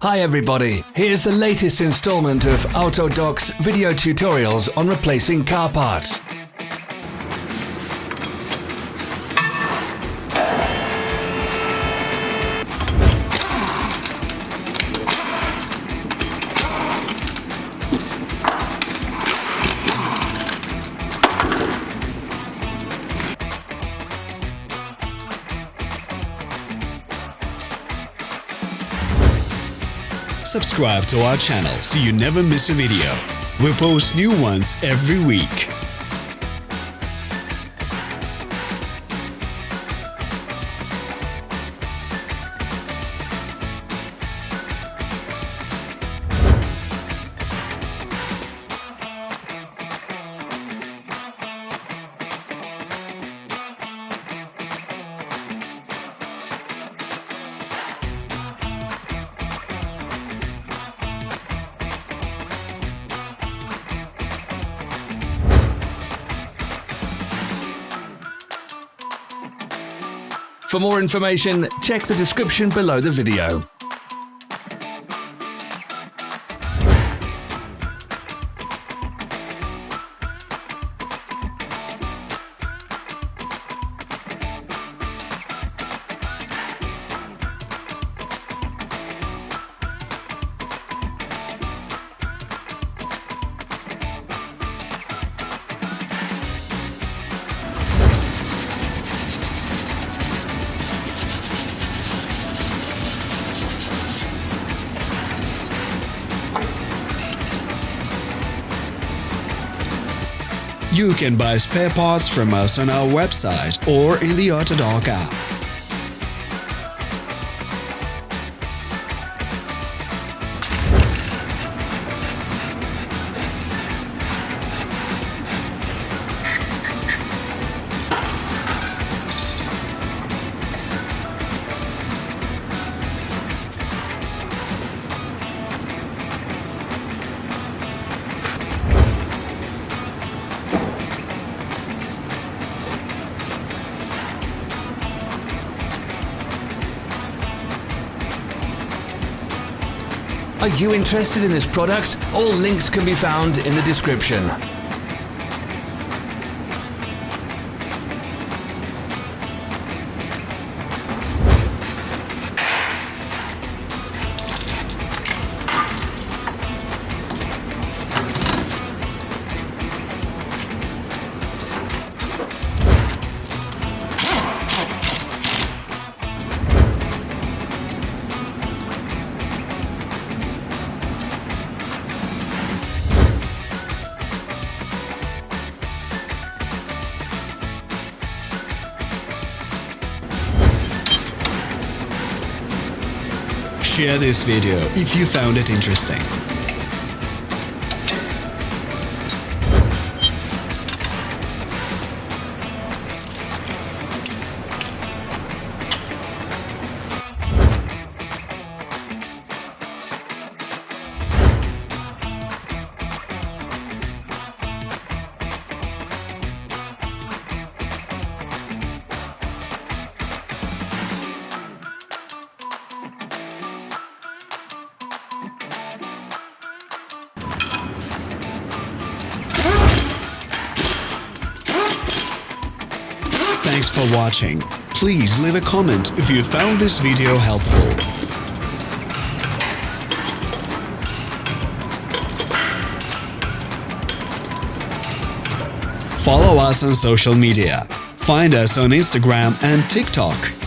Hi everybody, here's the latest installment of Autodoc's video tutorials on replacing car parts. Subscribe to our channel so you never miss a video. We post new ones every week. For more information, check the description below the video. You can buy spare parts from us on our website or in the Autodoc app. Are you interested in this product? All links can be found in the description. Share this video if you found it interesting. Thanks for watching. Please leave a comment if you found this video helpful. Follow us on social media. Find us on Instagram and TikTok.